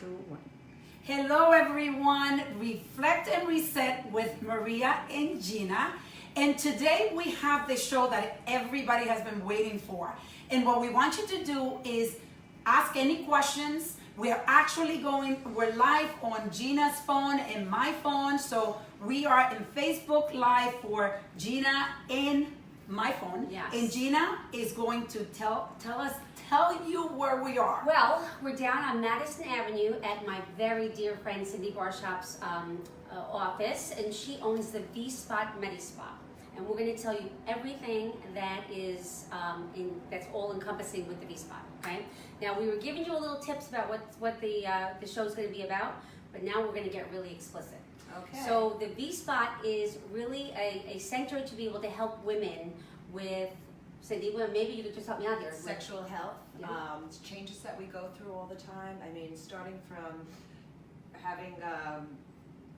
2, 1. Hello everyone, Reflect and Reset with Maria and Gina. And today we have the show that everybody has been waiting for. And what we want you to do is ask any questions. We're live on Gina's phone and my phone. So we are in Facebook Live for Gina and my phone. Yes. And Gina is going to tell you where we are. Well, we're down on Madison Avenue at my very dear friend Cindy Barshop's office, and she owns the V-Spot Medspa. And we're going to tell you everything that is that's all encompassing with the V-Spot. Okay. Now we were giving you a little tips about what the show's going to be about, but now we're going to get really explicit. Okay. So the V-Spot is really a center to be able to help women with, Cindy, well, maybe you could just help me out here. Sexual health, Yeah. changes that we go through all the time. I mean, starting from having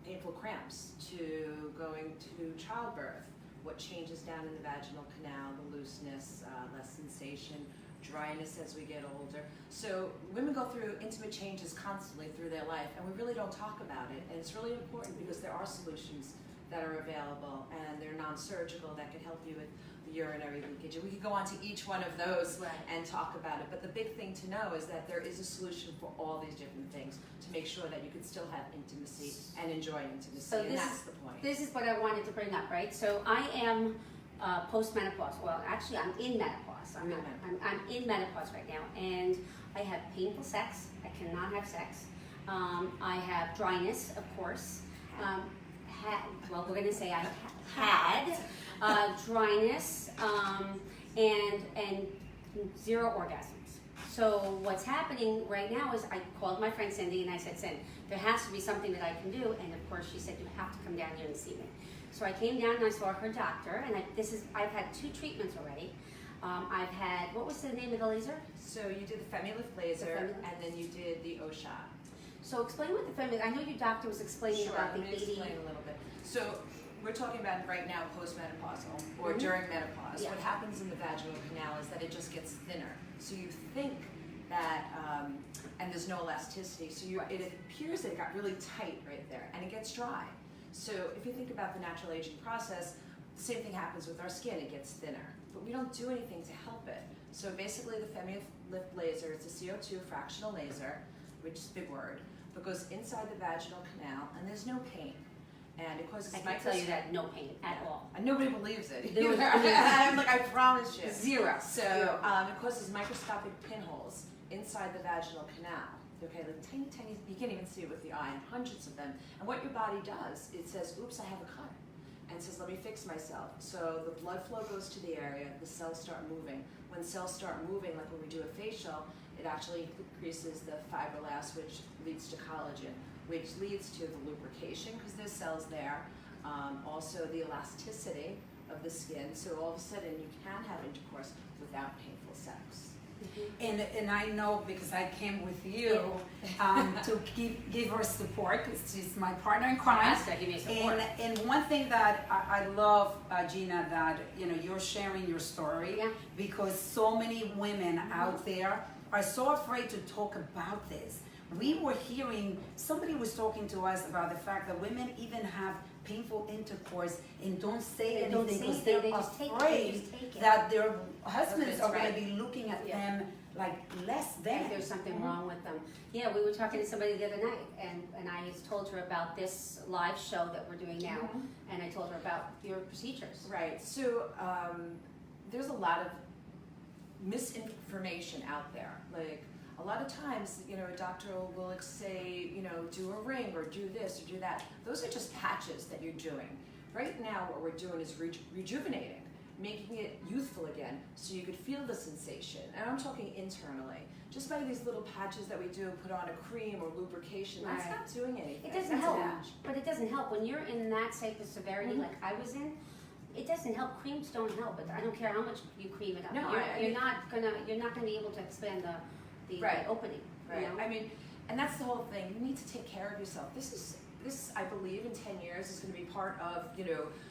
painful cramps to going to childbirth, what changes down in the vaginal canal, the looseness, less sensation, dryness as we get older. So women go through intimate changes constantly through their life, and we really don't talk about it. And it's really important because there are solutions that are available, and they're non-surgical that can help you with the urinary leakage. And we could go on to each one of those and talk about it. But the big thing to know is that there is a solution for all these different things to make sure that you can still have intimacy and enjoy intimacy. So and that's the point. This is what I wanted to bring up, right? So I am post-menopause. Well, actually, I'm in menopause. I'm in menopause right now, and I have painful sex. I cannot have sex. I have dryness, of course. Well, we're going to say I had dryness and 0 orgasms. So what's happening right now is I called my friend Cindy and I said, Cindy, there has to be something that I can do. And of course she said, you have to come down here and see me. So I came down and I saw her doctor, and I've had 2 treatments already. I've had, what was the name of the laser? So you did the Femilift laser, and then you did the O-shot. So explain what the Femilift, I know your doctor was explaining about the 80. Explain a little bit. So we're talking about right now postmenopausal or during menopause. Yeah. What happens in the vaginal canal is that it just gets thinner. So you think that, and there's no elasticity, so it appears that it got really tight right there, and it gets dry. So if you think about the natural aging process, the same thing happens with our skin, it gets thinner. But we don't do anything to help it. So basically the Femilift laser, it's a CO2 fractional laser, which is a big word, but goes inside the vaginal canal, and there's no pain. And it causes I can tell you that no pain at all. And nobody believes it. I'm like, I promise you. 0. So it causes microscopic pinholes inside the vaginal canal. Okay, like tiny, you can't even see it with the eye, and hundreds of them. And what your body does, it says, oops, I have a cut. And says, let me fix myself. So the blood flow goes to the area, the cells start moving. When cells start moving, like when we do a facial, it actually increases the fibroblasts, which leads to collagen, which leads to the lubrication, because there's cells there. Also the elasticity of the skin, so all of a sudden you can have intercourse without painful sex. And I know because I came with you to give her support, because she's my partner in crime. Yes, give me support. And one thing that I love, Gina, that you're sharing your story, because so many women out there are so afraid to talk about this. We were hearing, somebody was talking to us about the fact that women even have painful intercourse and don't say anything because they're afraid that their husbands are going to be looking at them like less than. There's something wrong with them. Yeah, we were talking to somebody the other night, and I told her about this live show that we're doing now, and I told her about your procedures. Right, so there's a lot of misinformation out there. Like, a lot of times, a doctor will say, do a ring or do this or do that. Those are just patches that you're doing. Right now, what we're doing is rejuvenating, making it youthful again, so you could feel the sensation. And I'm talking internally. Just by these little patches that we do, put on a cream or lubrication, that's not doing anything. It doesn't help, but it doesn't help. When you're in that type of severity like I was in, it doesn't help. Creams don't help. But I don't care how much you cream it up. No, you're not gonna be able to expand the opening. Right. I mean, and that's the whole thing. You need to take care of yourself. This, I believe, in 10 years is going to be part of,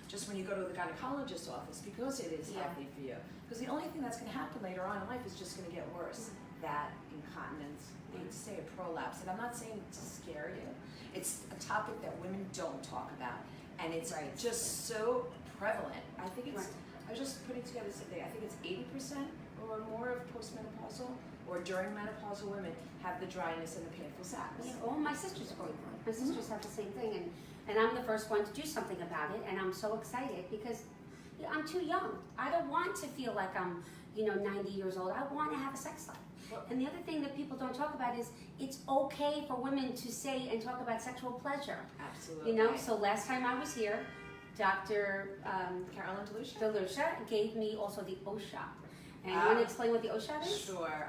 just when you go to the gynecologist's office, because it is healthy for you. Because the only thing that's going to happen later on in life is just going to get worse. that incontinence, I hate to say a prolapse, and I'm not saying to scare you, it's a topic that women don't talk about, and it's just so prevalent. I think it's, I was just putting together something, I think it's 80% or more of postmenopausal or during menopausal women have the dryness and the painful sacs. Yeah, all my sisters go through it. My sisters have the same thing, and I'm the first one to do something about it, and I'm so excited because I'm too young. I don't want to feel like I'm 90 years old. I want to have a sex life. And the other thing that people don't talk about is it's okay for women to say and talk about sexual pleasure. Absolutely. So last time I was here, Dr. Carolyn DeLucia gave me also the O shot. And you want to explain what the O shot is? Sure.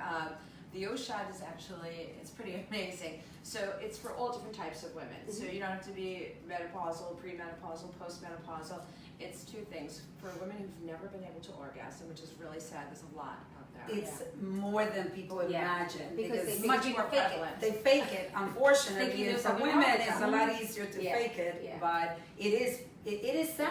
The O shot is actually, it's pretty amazing. So it's for all different types of women. So you don't have to be menopausal, premenopausal, postmenopausal. It's two things. For women who've never been able to orgasm, which is really sad, there's a lot out there. It's more than people imagine Because it's they much fake more it. prevalent. They fake it. Unfortunately, Thinking for they're women, having it's a orgasm. lot easier to fake it, but it is sad.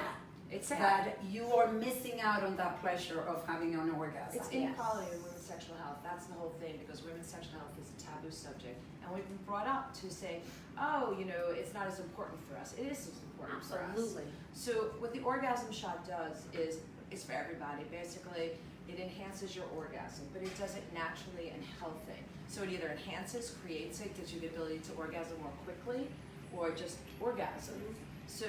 It's sad. That you are missing out on that pleasure of having an orgasm. It's inequality in women's sexual health. That's the whole thing, because women's sexual health is a taboo subject. And we've been brought up to say, oh, it's not as important for us. It is as important for us. Absolutely. So what the orgasm shot does is it's for everybody. Basically, it enhances your orgasm, but it does it naturally and healthy. So it either enhances, creates it, gives you the ability to orgasm more quickly, or just orgasm. So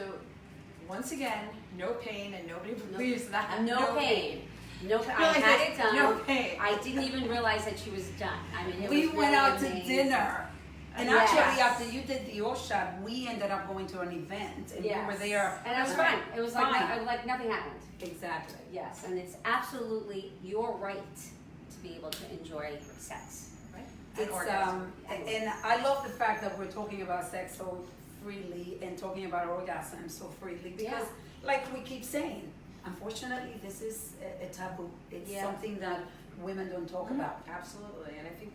once again, no pain, and nobody believes that. No pain. No pain. I had it done. No pain. I didn't even realize that she was done. I mean, We was went really out amazing. to dinner. And Yes. actually, after you did the O shot, we ended up going to an event, and we were there. And it was fine. It was like nothing happened. Exactly. Yes, and it's absolutely your right to be able to enjoy sex. Right? It's orgasm. and I love the fact that we're talking about sex so freely and talking about orgasm so freely because, like we keep saying, unfortunately, this is a taboo. It's something that women don't talk about. Absolutely, and I think,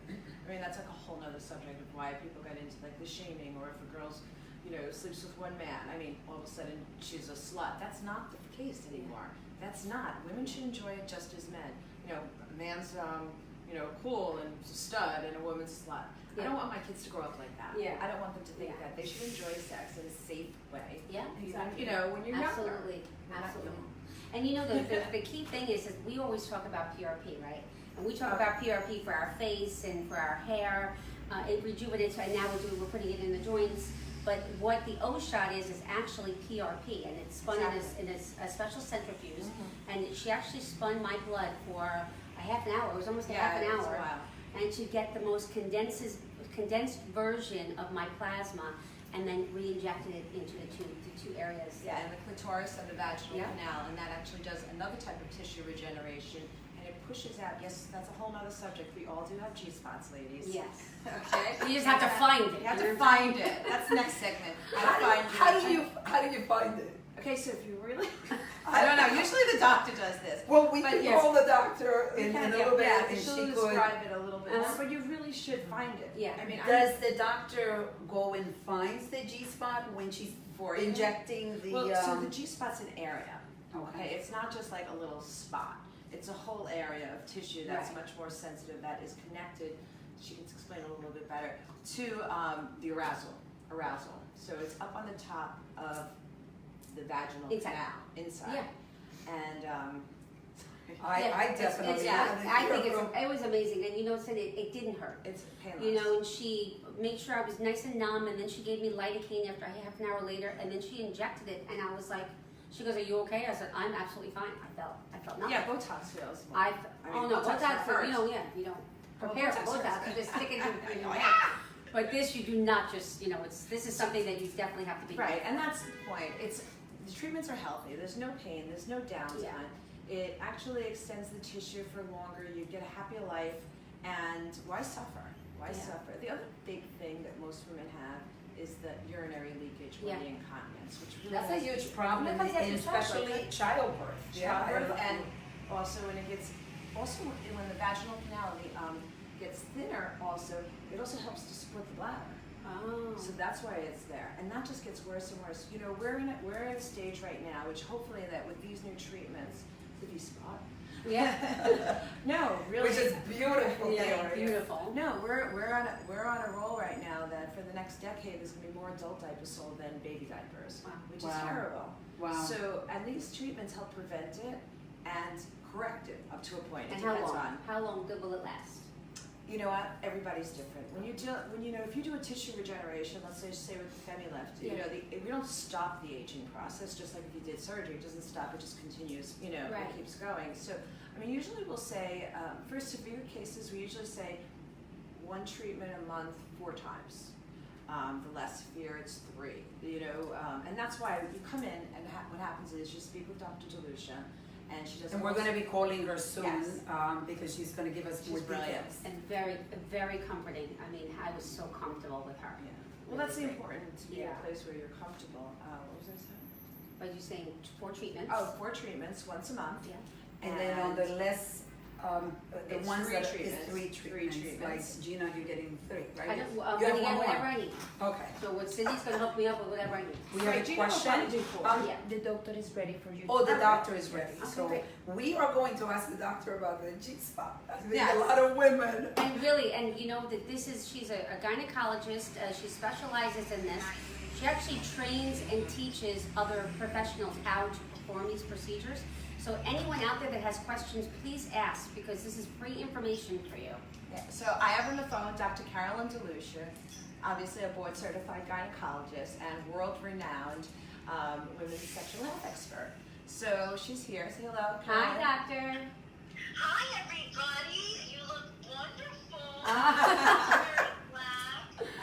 that's like a whole nother subject of why people get into like the shaming, or if a girl's, sleeps with one man, all of a sudden she's a slut. That's not the case anymore. That's not. Women should enjoy it just as men. A man's, cool and a stud, and a woman's slut. I don't want my kids to grow up like that. Yeah. I don't want them to think that. They should enjoy sex in a safe way. Yeah, exactly. When you're younger. Absolutely. We're not Absolutely. young. And the key thing is we always talk about PRP, right? And we talk about PRP for our face and for our hair. It rejuvenates, and now we're putting it in the joints. But what the O shot is actually PRP, and it's spun in a special centrifuge. And she actually spun my blood for a half an hour. It was almost a half an hour. And to get the most condensed version of my plasma, and then re-injected it into the two areas. Yeah, and the clitoris and the vaginal canal, and that actually does another type of tissue regeneration, and it pushes out. Yes, that's a whole nother subject. We all do have G-spots, ladies. Yes. Okay. You just have to find it. You have to find it. That's the next segment. How do you find it? Okay, so if you really, I don't know. Usually the doctor does this. Well, we can call the doctor in a little bit, and she'll she could describe it a little bit more, but you really should find it. Yeah. Does the doctor go and finds the G-spot when she's injecting the? Well, so the G-spot's an area. Okay. It's not just like a little spot. It's a whole area of tissue that's much more sensitive, that is connected. She can explain a little bit better to the arousal. So it's up on the top of the vaginal canal inside, and I definitely. I think it was amazing, and Cindy, it didn't hurt. It's painless. And she made sure I was nice and numb, and then she gave me lidocaine after half an hour later, and then she injected it, and I was like, she goes, "Are you okay?" I said, "I'm absolutely fine." I felt nothing. Yeah, Botox feels. Botox. You don't prepare for Botox. You just stick it in your head. But this, you do not just. This is something that you definitely have to be right, and that's the point. The treatments are healthy. There's no pain. There's no downtime. It actually extends the tissue for longer. You get a happier life, and why suffer? Why suffer? The other big thing that most women have is the urinary leakage or the incontinence, which really that's a huge problem, especially childbirth. Childbirth, and also when it gets, when the vaginal canal gets thinner, it also helps to support the bladder. Oh. So that's why it's there, and that just gets worse and worse. We're at a stage right now, which hopefully that with these new treatments, the V-Spot, Yeah. No, really. Which is beautiful. Yeah, there. Beautiful. No, we're on a roll right now that for the next decade there's gonna be more adult diapers sold than baby diapers, Wow. which Wow. is terrible. Wow. So, and these treatments help prevent it and correct it up to a point. It And how depends long? on. How long will it last? You know what? Everybody's different. When if you do a tissue regeneration, let's say with the FemiLift, Yeah. we don't stop the aging process. Just like if you did surgery, it doesn't stop. It just continues. Right. It keeps going. So, I mean, usually we'll say for severe cases, we usually say one treatment a month, 4 times. The less severe, it's 3. And that's why you come in and what happens is you speak with Dr. DeLucia, and she does. And we're going to be calling her soon Yes. because she's going to give us She's more brilliant. details. And very, very comforting. I mean, I was so comfortable with her. Yeah. Well, that's Really important to be in Yeah. a place where you're comfortable. What was I saying? But you're saying 4 treatments? Oh, 4 treatments once a month. Yeah. And then on the less, the It's ones 3 that treatments. is 3 3 treatments. treatments. Like Gina, you're getting 3, right? I don't, I'm You going have to get one whatever more. I need. Okay. So what Cindy's going to hook me up with whatever I need. We have a Gina will question. probably do 4. Yeah. The doctor is ready for you. Oh, the Okay. doctor is ready. Okay, So great. we are going to ask the doctor about the G-spot. I think Yes. a lot of women. And really, and you know that she's a gynecologist. She specializes in this. She actually trains and teaches other professionals how to perform these procedures. So anyone out there that has questions, please ask because this is free information for you. Yeah, so I have on the phone Dr. Carolyn DeLucia, obviously a board certified gynecologist and world renowned women's sexual health expert. So she's here. Say hello, Carolyn. Hi, doctor. Hi, everybody. You look wonderful. Ah. Very glad.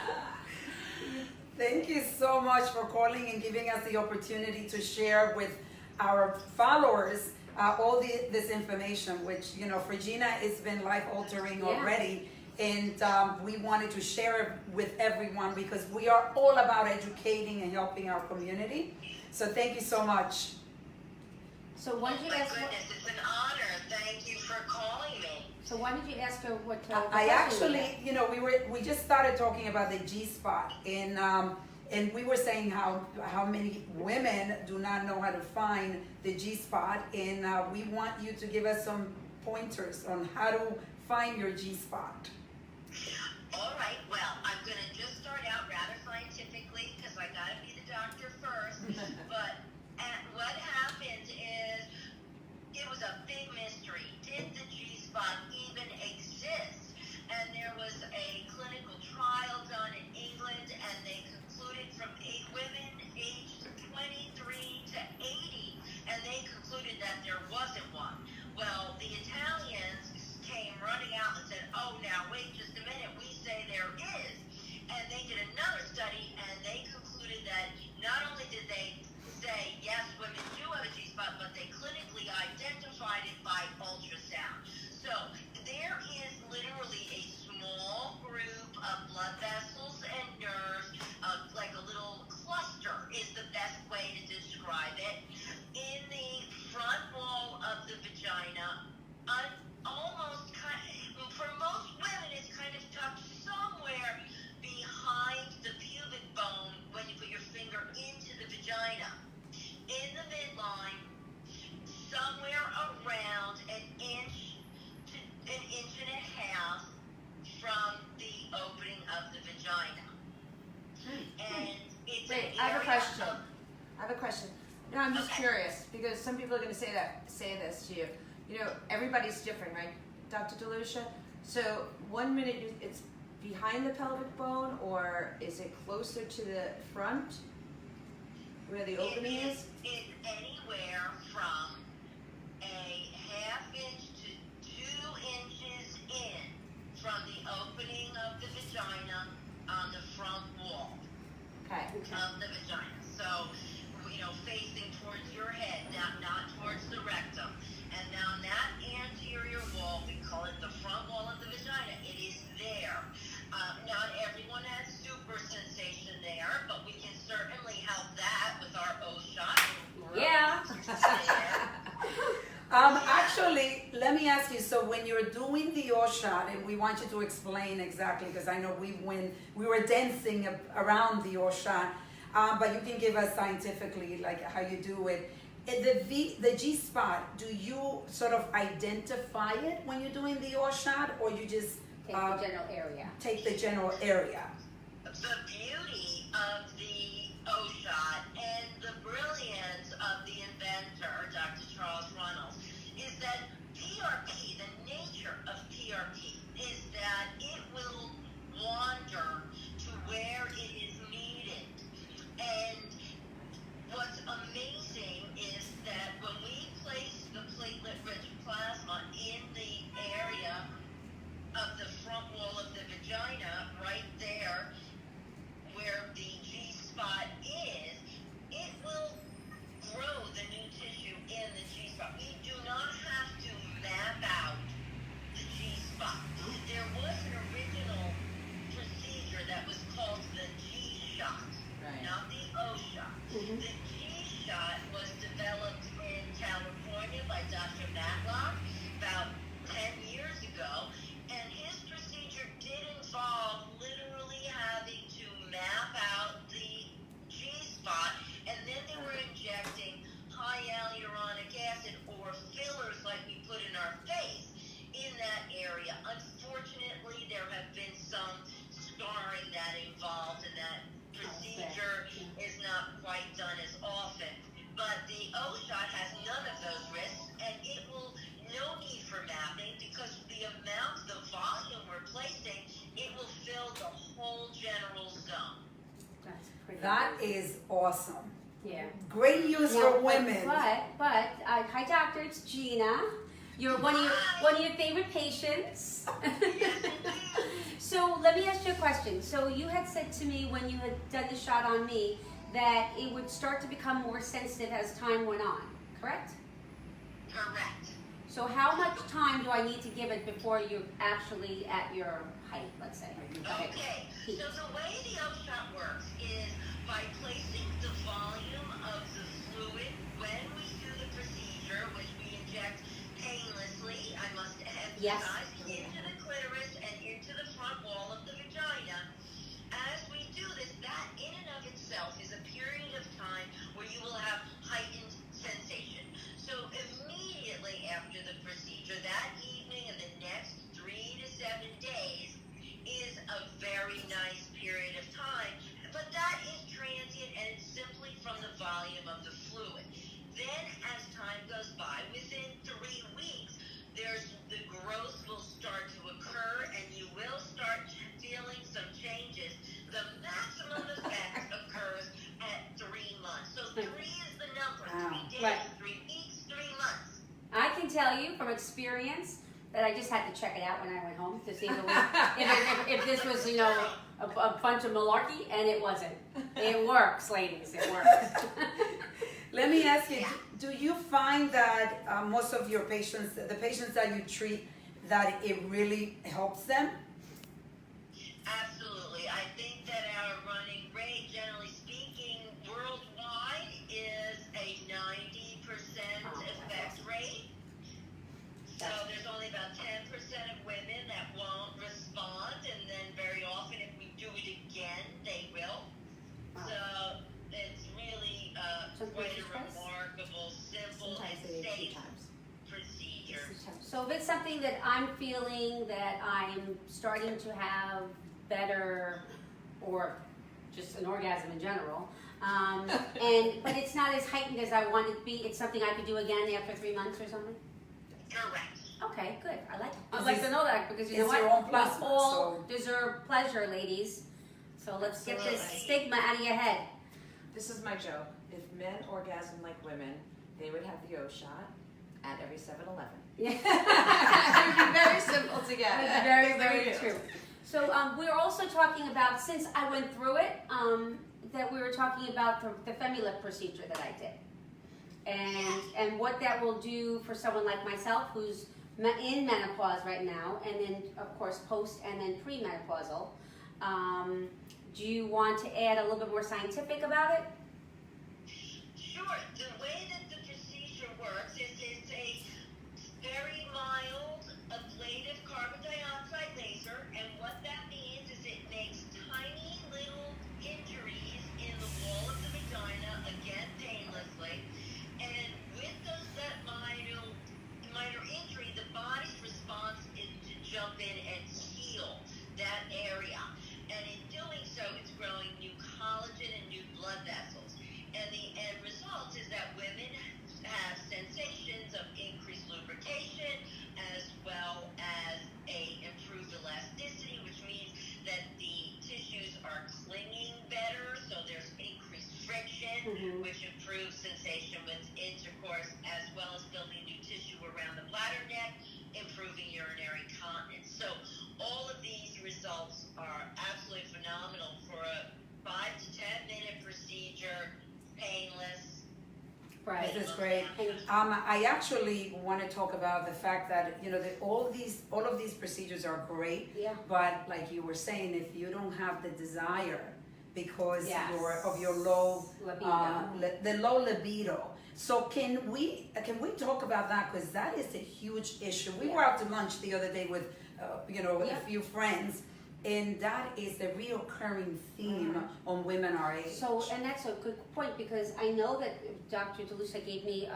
Thank you so much for calling and giving us the opportunity to share with our followers all this information, which, for Gina, it's been life-altering Yeah. already. And we wanted to share it with everyone because we are all about educating and helping our community. So thank you so much. So why Oh did you my ask? goodness, it's an honor. Thank you for calling me. So why did you ask her what? I profession you actually, we just started talking about the G-spot, and we were saying how many women do not know how to find the G-spot, and we want you to give us some pointers on how to find your G-spot. All right, well, I'm going to just start out rather scientifically because I got to be the doctor first. But what happened is it was a big mystery. Did the G-spot even exist? And there was a clinical trial done in England, and they concluded from 8 women aged 23 to 80, and they concluded that there wasn't one. Well, the Italians came running out and said, oh, now wait just a minute, we say there is. And they did another study, and they concluded that not only did they say, yes, women do have a G-spot, but they clinically identified it by ultrasound. So there is literally a small group of blood vessels and nerves, like a little cluster is the best way to describe it, in the front wall of the vagina, almost for most women, it's kind of tucked somewhere behind the pubic bone when you put your finger into the vagina. In the midline, somewhere around an inch to an inch and a half from the opening of the vagina. And it's Wait, an I have a area question. of- I have a question. No, I'm just Okay. curious because some people are going to say this to you. Everybody's different, right, Dr. DeLucia? So 1 minute it's behind the pelvic bone, or is it closer to the front where the opening It is? is anywhere from a half inch to 2 inches in from the opening of the vagina on the front wall Okay. of the vagina. So, facing towards your head, not towards the rectum. And on that anterior wall, we call it the front wall of the vagina. It is there. Not everyone has super sensation there, but we can certainly help that with our O shot. Yeah. Actually, let me ask you, so when you're doing the O shot, and we want you to explain exactly, because I know we were dancing around the O shot, but you can give us scientifically like how you do it. The G spot, do you sort of identify it when you're doing the oil shot, or you just Take the general area. take the general area? The beauty of the O-Shot and the brilliance of the inventor, Dr. Charles Runnels, is that PRP, the nature of PRP, is that it will wander to where it is needed. And what's amazing is that when we place the platelet-rich plasma in the area of the front wall of the vagina, right there, where the G-spot is, it will grow the new tissue in the G-spot. We do not have to map out the G-spot. There was an original procedure that was called the G-shot, not the O-shot. Mhm. The G-shot was developed in California by Dr. Matlock about 10 years ago, and his procedure did involve literally having to map out the G-spot, and then they were injecting high hyaluronic acid or fillers like we put in our face in that area. Unfortunately, there have been some scarring that involved, and that procedure is not quite done as often. But the O-shot has none of those risks, and it will no need for mapping because the amount, the volume we're placing, it will fill the whole general zone. That's pretty That amazing. is awesome. Yeah. Great news Now, for women. But hi doctor, it's Gina. You're one of your favorite patients. So let me ask you a question. So you had said to me when you had done the shot on me that it would start to become more sensitive as time went on, correct? Correct. So how much time do I need to give it before you're actually at your height, let's say? Okay, so the way the O-shot works is by placing the volume of the fluid when we do the procedure, which we inject painlessly, I must emphasize, into the clitoris and into the front wall of the vagina. As we do this, that in and of itself is a period of time where you will have heightened sensation. So immediately after the procedure, that evening and the next 3 to 7 days is a very nice period of time, but that is transient and it's simply from the volume of the fluid. Then as time goes by, within 3 weeks, the growth will start to occur and you will start feeling some changes. The maximum effect occurs at 3 months. So 3 is the number, 3 days, Right. 3 weeks, 3 months. I can tell you from experience that I just had to check it out when I went home to see if this was, a bunch of malarkey, and it wasn't. It works, ladies, it works. Let me ask you, do you find that most of your patients, the patients that you treat, that it really helps them? Absolutely. I think that our running rate, generally speaking, worldwide is a 90% effect rate. So there's only about 10% of women that won't respond, and then very often if we do it again, they will. So it's really quite a remarkable, simple, and safe procedure. So if it's something that I'm feeling that I'm starting to have better, or just an orgasm in general, but it's not as heightened as I want it to be, it's something I could do again after 3 months or something? Correct. Okay, good. I'd like to know that because you know It's what? your own We plasma, all deserve pleasure, ladies. So let's get this stigma out of your head. This is my joke. If men orgasm like women, they would have the O-shot at every 7-Eleven. Yeah. It would be very simple to get. That's very, very true. So we're also talking about, since I went through it, that we were talking about the Femulip procedure that I did. And what that will do for someone like myself who's in menopause right now, and then of course post and then premenopausal. Do you want to add a little bit more scientific about it? Sure. The way that the procedure works is it's a very mild ablative carbon dioxide laser, and what that means is it makes tiny little injuries in the wall of the vagina, again painlessly, and Right. This is great. And I actually want to talk about the fact that all of these procedures are great. Yeah. But like you were saying, if you don't have the desire because Yes. of your low Libido. the low libido. So can we talk about that, because that is a huge issue. We were out to lunch the other day with with a few friends, and that is the reoccurring theme on women our age. So, and that's a good point, because I know that Dr. DeLucia gave me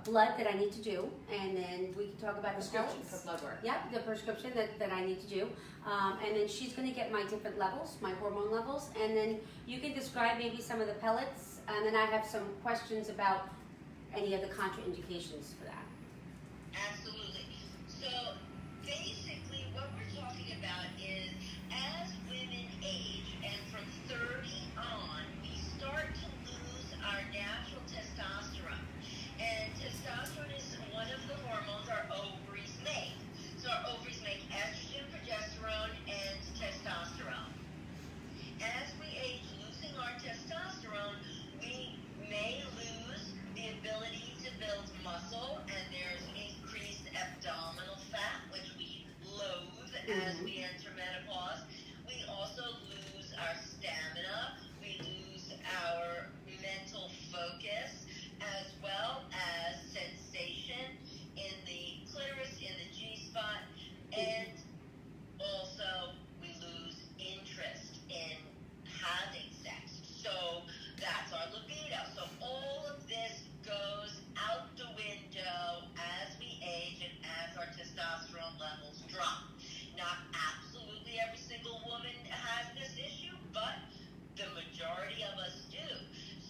blood that I need to do, and then we can talk about Prescription the for blood work. Yeah, the prescription that I need to do. And then she's going to get my different levels, my hormone levels, and then you can describe maybe some of the pellets, and then I have some questions about any of the contraindications for that. Absolutely. So basically what we're talking about is as women age, and from 30 on, we start to lose our natural testosterone. And testosterone is one of the hormones our ovaries make. So our ovaries make estrogen, progesterone, and testosterone. As we age, losing our testosterone, we may lose the ability to build muscle, and there's increased abdominal fat, which we loathe as we enter menopause. We also lose our stamina, we lose our mental focus, as well as sensation in the clitoris, in the G-spot, and also we lose interest in having sex. So that's our libido. So all of this goes out the window as we age and as our testosterone levels drop. Not absolutely every single woman has this issue, but the majority of us do.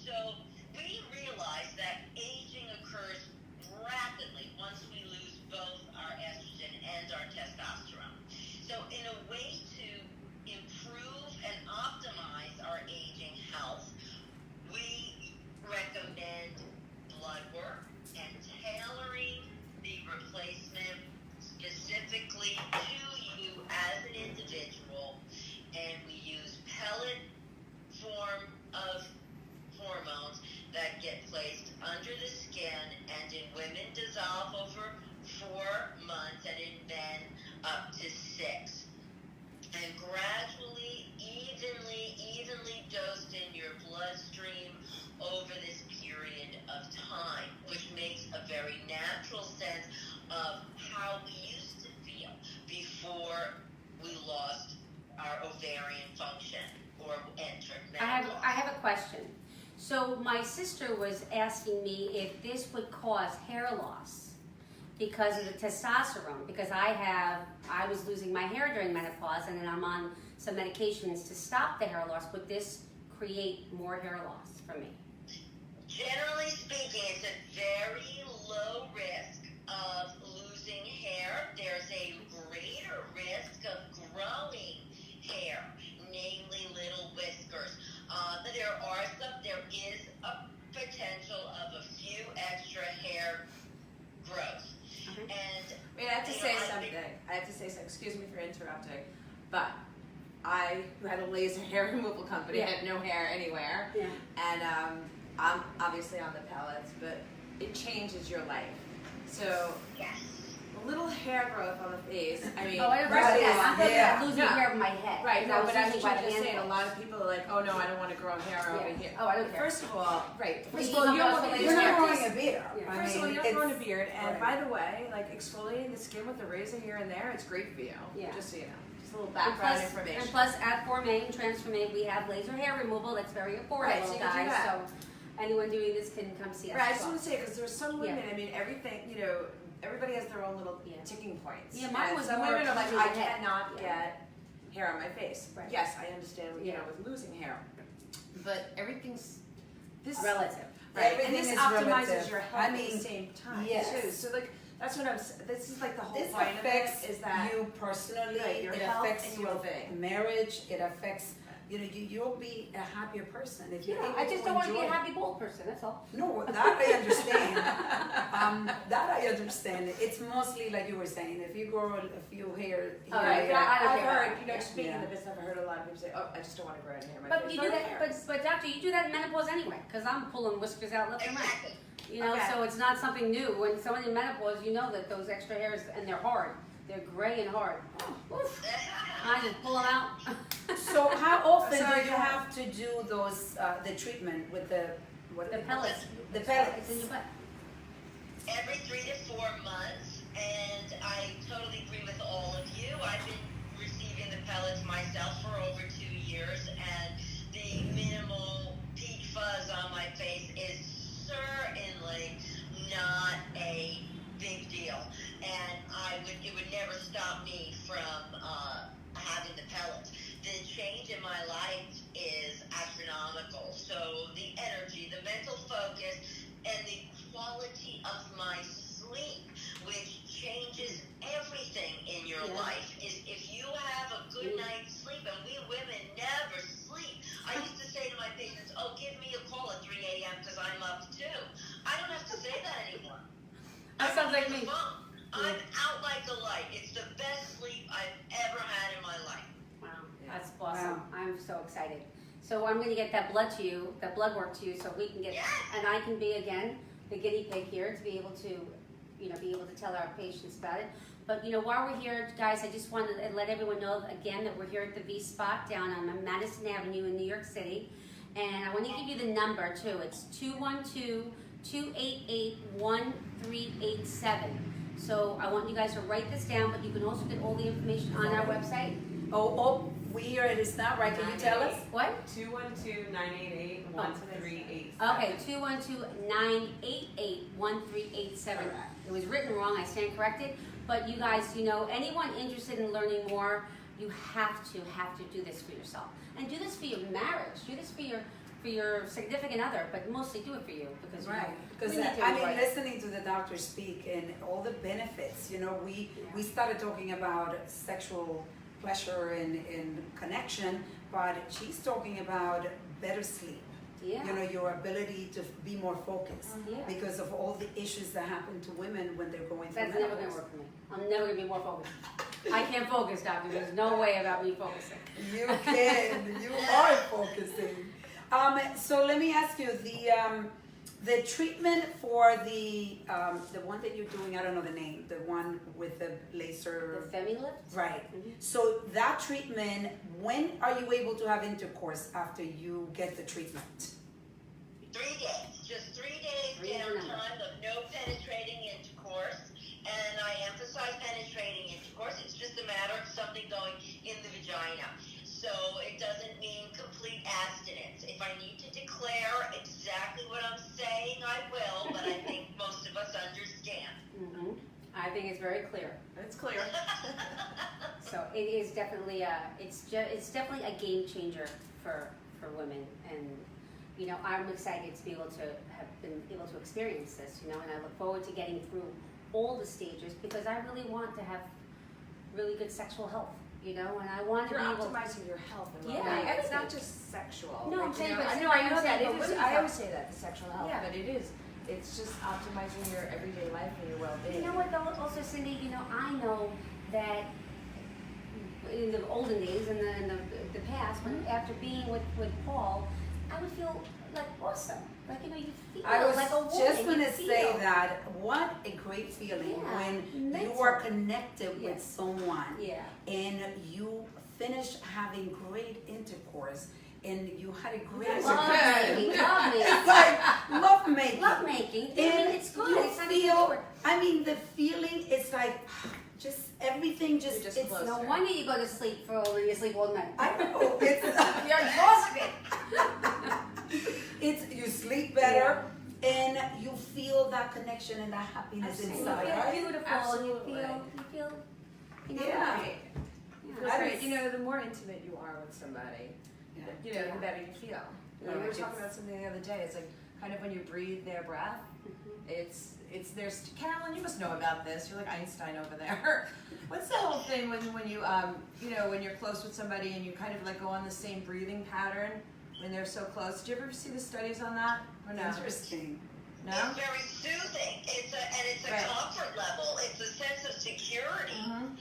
So we realize that aging occurs rapidly once we lose both our estrogen and our testosterone. So in a way to improve and optimize our aging health, we recommend blood work and tailoring the replacement specifically to you as an individual. And we use pellet form of hormones that get placed under the skin, and in women dissolve over 4 months, and in men up to 6. And gradually, evenly dosed in your bloodstream over this period of time, which makes a very natural sense of how we used to feel before we lost our ovarian function or entered menopause. I have a question. So my sister was asking me if this would cause hair loss because of the testosterone, because I was losing my hair during menopause, and then I'm on some medications to stop the hair loss. Would this create more hair loss for me? Generally speaking, it's a very low risk of losing hair. There's a greater risk of growing hair, namely little whiskers. There is a potential of a few extra hair growth. And Wait, I have to say something. Excuse me for interrupting, but I, who had a laser hair removal company, had no hair anywhere, and I'm obviously on the pellets, but it changes your life. So yes. a little hair growth on the face. I mean, I don't first of all, I'm losing hair of my head. right? No, but I'm just just saying. A lot of people are like, "Oh no, I don't want to grow hair over here." Oh, I don't care. First of all, right? First of all, You're not growing a beard. Yeah. First of all, you're not growing a beard, and right. by the way, like exfoliating the skin with a razor here and there, it's great for you. Yeah. Just so you know, just a little And background plus, information. and plus, at Formain, Transformain, we have laser hair removal. That's very affordable, Right, so you can do guys. that. So anyone doing this can come see us. Right, I as just well. want to say, because there's some women, I mean, everything, everybody has their own little ticking points. Yeah, mine And was some more women are like, losing I my head. cannot get hair on my face. Right. Yes, I understand, Yeah. with losing hair. But everything's, this, Relative. right, Everything and this is optimizes relative. your health I at mean, the same time, yes. too. So, like, that's what this is like the whole This point of affects it, is that you personally. Right, your it health affects and your your well-being. marriage. It affects you'll be a happier person if you're Yeah, able I just don't want to be a enjoy it. happy bald person. That's all. No, that I understand. That I understand. It's mostly like you were saying. If you grow a few hair, All here, right, there, I've care heard, about you know, it. speaking Yeah. of this, I've heard a lot of people say, oh, I just don't want to grow any hair in my But face. you do that. But doctor, you do that in menopause anyway, because I'm pulling whiskers out left and right. Exactly. You know, Okay. so it's not something new. When someone's in menopause, you know that those extra hairs, and they're hard. They're gray and hard. Oof. I just pull them out. So how often Sorry, do you go ahead. have to do those the treatment with the what? The pellets. The It's pellets. in your butt. Every 3 to 4 months, and I totally agree with all of you. I've been receiving the pellets myself for over 2 years, and the minimal peak fuzz on my face is certainly not a big deal, and it would never stop me from having the pellets. The change in my life is astronomical. So the energy, the mental focus, and the quality of my sleep, which changes everything in your Yeah. life, is if you have a good night's sleep, and we women never sleep. I used to say to my patients, oh, give me a call at 3 a.m. because I'm up too. I don't have to say that anymore. That sounds like me. I'm out like a light. It's the best sleep I've ever had in my life. Wow, that's awesome. Wow. I'm so excited. So I'm going to get that blood to you, that blood work to you, so we can get, Yes. and I can be again the guinea pig here to be able to, be able to tell our patients about it. But while we're here, guys, I just wanted to let everyone know again that we're here at the V-Spot down on Madison Avenue in New York City, and I want to give you the number too. It's 212-288-1387. So I want you guys to write this down, but you can also get all the information on our website. Oh, we hear it is not right. Can you tell us? What? 212-988-1387. Okay, 212-988-1387. It was written wrong, I stand corrected. But you guys, anyone interested in learning more, you have to do this for yourself. And do this for your marriage. Do this for your significant other, but mostly do it for you because Because we need to I mean, enjoy it. listening to the doctor speak and all the benefits, we started talking about sexual pleasure and connection, but she's talking about better sleep. Yeah. Your ability to be more focused Yeah. because of all the issues that happen to women when they're going through That's never menopause. gonna work for me. I'm never gonna be more focused. I can't focus, doctor. There's no way about me focusing. You can. You are focusing. So let me ask you the treatment for the one that you're doing. I don't know the name. The one with the laser. The Femilift? Right. Mhm. So that treatment. When are you able to have intercourse after you get the treatment? 3 days, just 3 days Three days. downtime of no penetrating intercourse, and I emphasize penetrating intercourse. It's just a matter of something going in the vagina. So it doesn't mean complete abstinence. If I need to declare exactly what I'm saying, I will, but I think most of us understand. Mm-hmm. I think it's very clear. It's clear. So it is definitely it's definitely a game changer for women, and I'm excited to be able to have been able to experience this, and I look forward to getting through all the stages because I really want to have really good sexual health, and I want to You're be able. optimizing your health and Yeah, well-being. It's not everything. just sexual. No, I'm Like, saying, but I know I'm that. saying, but It is, women's I health. always say that, the sexual health, Yeah. but it is. It's just optimizing your everyday life and your well-being. You know what though, also Cindy, I know that in the olden days, in the past, when after being with Paul, I would feel like awesome. Like, you feel I was like a woman. just you going to feel. say that. What a great feeling Yeah, when you mental. are connected with Yes. someone Yeah. and you finish having great intercourse and you had a great Love making, love It's making. like love making. Love making. I And mean, it's good. you It's not even feel, good. I mean, the feeling is like, just everything just, You're just it's, closer. No wonder you go to sleep when you sleep all night. I know, it's, You're exhausted. it's, you sleep better and you feel that connection and that happiness And you inside, feel right? beautiful. Absolutely. And you feel. Yeah. Right. Yeah. Feels I great. was- The more intimate you are with somebody, Yeah. the better you feel. We Yeah, were it's- talking about something the other day. It's like kind of when you breathe their breath, There's Carolyn, you must know about this. You're like Einstein over there. What's the whole thing when you when you're close with somebody and you kind of like go on the same breathing pattern when they're so close? Did you ever see the studies on that or no? Interesting. No? It's very soothing. It's a Right. comfort level. It's a sense of security, and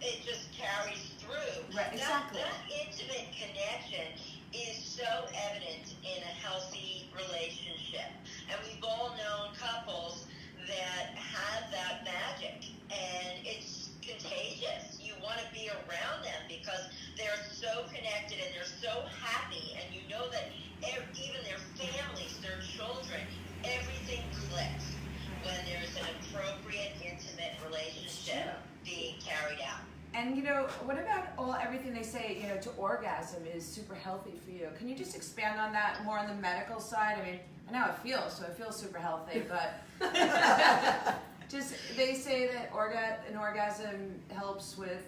it just carries through. Right, exactly. That intimate connection is so evident in a healthy relationship, and we've all known couples that have that magic, and it's contagious. You want to be around them because they're so connected and they're so happy, and you know that even their families, their children, everything clicks when there's an appropriate, intimate relationship being carried out. And what about everything they say, to orgasm is super healthy for you. Can you just expand on that more on the medical side? I mean, I know how it feels, so it feels super healthy, but just they say that an orgasm helps with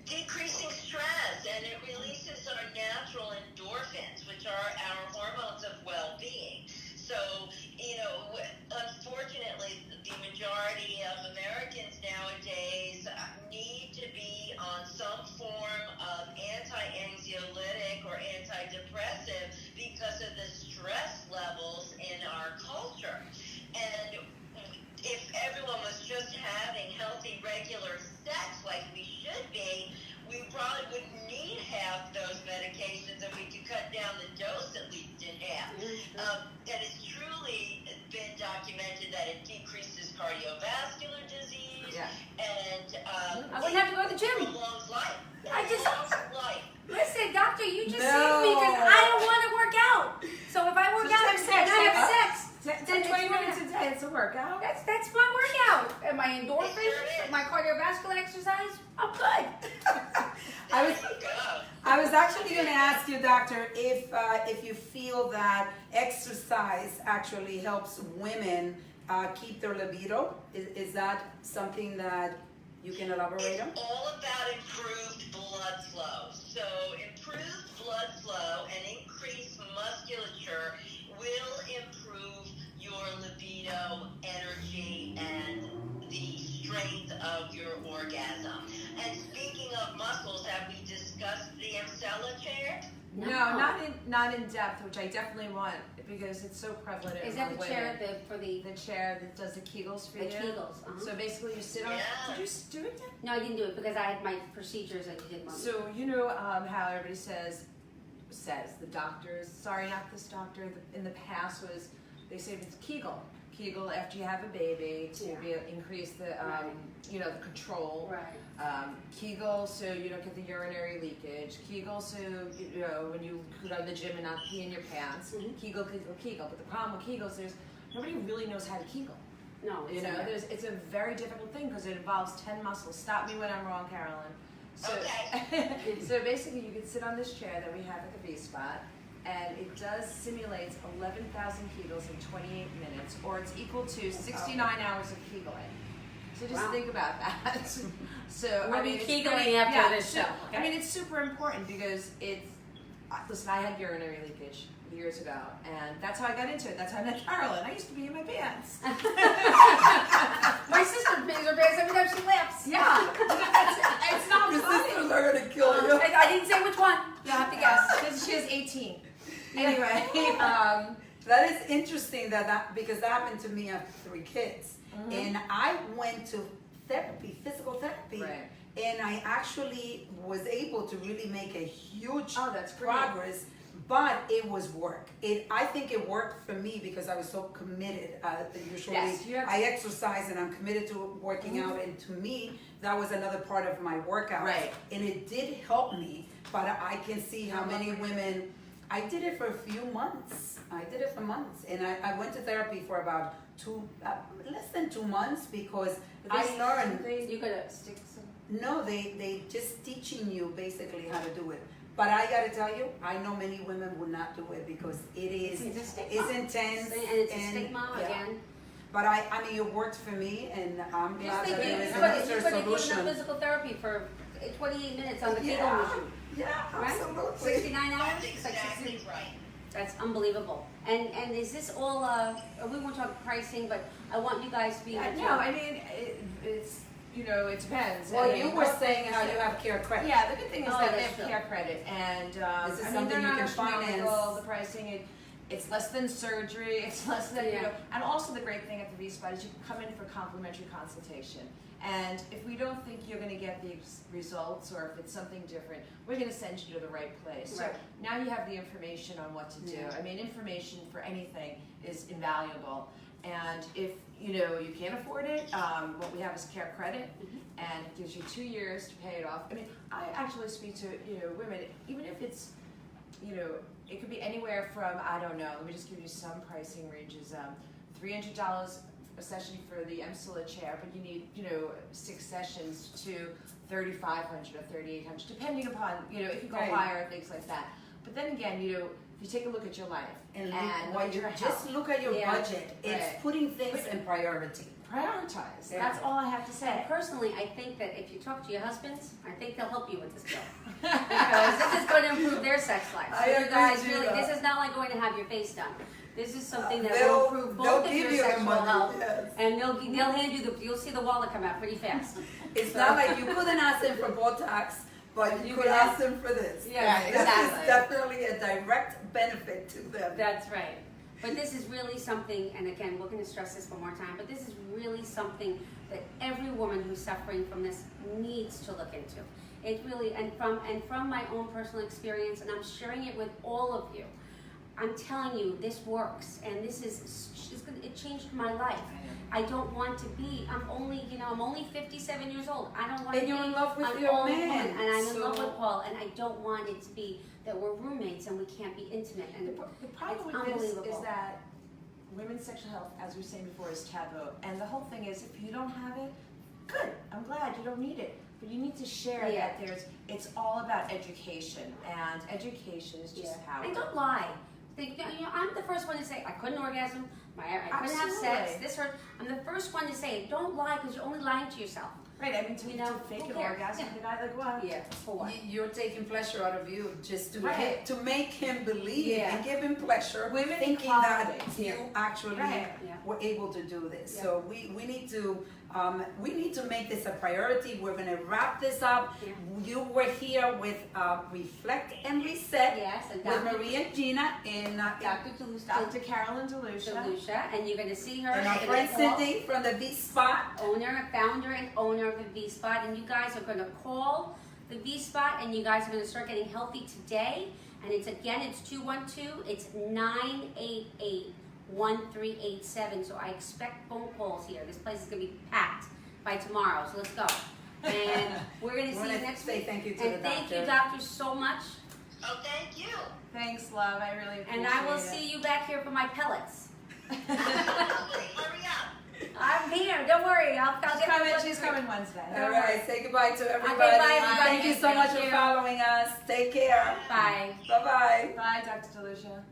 decreasing stress, and it releases our natural endorphins, which are our hormones of well-being. So, unfortunately, the majority of Americans nowadays need to be on some form of anti-anxiolytic or antidepressive because of the stress levels in our culture. And if everyone was just having healthy, regular sex like we should be, we probably wouldn't need half those medications, and we could cut down the dose at least in half. And it's truly been documented that it decreases cardiovascular disease, and I wouldn't have to go to the gym. prolongs life. I just- Prolongs life. Listen, doctor, you just No. saved me because I don't want to work out. So if I work Just out have and sex, I have yeah. sex, 20 minutes a day, it's a workout. that's my workout. And my It endorphins, sure is. my cardiovascular exercise, I'm good. I was There you go. I was actually going to ask you, doctor, if you feel that exercise actually helps women keep their libido. Is that something that you can elaborate on? It's all about improved blood flow. So improved blood flow and increased musculature will improve your libido, energy, and the strength of your orgasm. And speaking of muscles, have we discussed the Emsella chair? No, not in depth, which I definitely want because it's so prevalent. Is that the among chair women. for the The chair that does the Kegels for the you? Kegels? So basically, you sit on. Yeah. Did you do it? Then? No, I didn't do it because I had my procedures and didn't want to. So how everybody says the doctors. Sorry, not this doctor. In the past was they say it's Kegel after you have a baby to increase the the control. Right. Kegel so you don't get the urinary leakage. Kegel so when you go to the gym and not pee in your pants. Kegel. But the problem with Kegels, nobody really knows how to Kegel. No, it's It's a very difficult thing because it involves 10 muscles. Stop me when I'm wrong, Carolyn. So, Okay. so basically, you can sit on this chair that we have at the V-Spot, and it does simulates 11,000 Kegels in 28 minutes, or it's equal to 69 hours of Kegeling. So just think about that. So We'll be it's Kegeling pretty- after this so, show, I okay? mean, it's super important because listen, I had urinary leakage years ago, and that's how I got into it. That's how I met Carolyn. I used to be in my pants. My sister pays her pants every time she laughs. Yeah, it's not funny. are going to kill I didn't say which one. You'll have to guess. She has 18. Anyway, That is interesting because that happened to me after 3 kids. And I went to physical therapy. Right. And I actually was able to really make a huge that's great. progress, but it was work. I think it worked for me because I was so committed. Usually Yes, you have to- I exercise and I'm committed to working out, and to me, that was another part of my workout. Right. And it did help me, but I can see how many women, I did it for a few months. I did it for months. And I went to therapy for about less than 2 months because I learned. You gotta stick some. No, they just teaching you basically how to do it. But I gotta tell you, I know many women would not do it because it's intense. And it's a stigma yeah. again. But I mean, it worked for me, and I'm Just glad think that there you is could another give them solution. physical therapy for 28 minutes on the Kegel Yeah, machine. yeah, Right? absolutely. 69 hours? That's It's like exactly 60. right. That's unbelievable. And is this all? We won't talk pricing, but I want you guys to be. Yeah, no, I mean, it's, you know, it depends. Well, I mean, you were saying how you have care credit. Yeah, the good thing is Oh, that they that's have true. care credit, and This is I mean, something they're you not can astronomical, finance. the pricing, it's less than surgery, it's less than, you Yeah. know, and also the great thing at the V-Spot is you can come in for complimentary consultation. And if we don't think you're gonna get the results, or if it's something different, we're gonna send you to the right place. So Right. now you have the information on what to do. Yeah. I mean, information for anything is invaluable. And if, you know, you can't afford it, what we have is care credit, and it gives you 2 years to pay it off. I mean, I actually speak to, you know, women, even if it's, you know, it could be anywhere from, I don't know, let me just give you some pricing ranges, $300 a session for the MSILA chair, but you need, you know, 6 sessions to $3,500 or $3,800, depending upon, you know, if you go Right. higher, things like that. But then again, you know, if you take a look at your life And what look, your just health, look at your Yeah. budget. It's Right. putting things in priority. prioritize. Yeah. That's all I have to say. And personally, I think that if you talk to your husbands, I think they'll help you with this bill. Because this is going to improve their sex life. So I you agree, guys Gina. really, this is not like going to have your face done. This is something that They'll- will improve they'll both of give your you the sexual money, health, yes. and they'll hand you you'll see the wallet come out pretty fast. It's not like you couldn't ask them for Botox, but you could can ask them for this. Yeah, This exactly. is definitely a direct benefit to them. That's right. But this is really something, and again, we're going to stress this one more time, but this is really something that every woman who's suffering from this needs to look into. It really, and from my own personal experience, and I'm sharing it with all of you, I'm telling you, this works, and it changed my life. I don't want to be, I'm only 57 years old. I don't want to And be you're in love with an your old man, woman, and I'm in love so- with Paul, and I don't want it to be that we're roommates and we can't be intimate. And The problem it's with this is unbelievable. that women's sexual health, as we were saying before, is taboo. And the whole thing is, if you don't have it, good. I'm glad you don't need it. But you need to share Yeah. that it's all about education. And education is just power. And don't lie. I'm the first one to say I couldn't orgasm, I couldn't have sex, Absolutely. this hurt. I'm the first one to say don't lie because you're only lying to yourself. Right, I mean, to fake who an cares? orgasm, Yeah. the guy, like, what? Yeah, for what? You're taking pleasure out of you just to Right. to make him believe Yeah. and give him pleasure, Women thinking equality. that you actually Right. Yeah. were able to do this. Yeah. So we need to make this a priority. We're gonna wrap this up. Yeah. You were here with Reflect and Reset Yes, and with Dr. Maria and Gina in Dr. Delucia, Dr. Carolyn Delucia. and you're going to see her. and our You're friend gonna call- Cindy from the V-Spot. founder and owner of the V-Spot, and you guys are going to call the V-Spot, and you guys are going to start getting healthy today. And it's 212, it's 988-1387. So I expect phone calls here. This place is going to be packed by tomorrow. So let's go. And we're going to see you next Say week. thank you to And the thank doctor. you, doctors, so much. Oh, thank you. Thanks, love. I really appreciate And it. I will see you back here for my pellets. Lovely. Hurry up. I'm here. Don't worry. I'll get She's coming Wednesday. All right, say goodbye to everybody. bye, everybody. Thank you so much Thank for you. following us. Take care. Bye. Bye-bye. Bye, Dr. Delucia.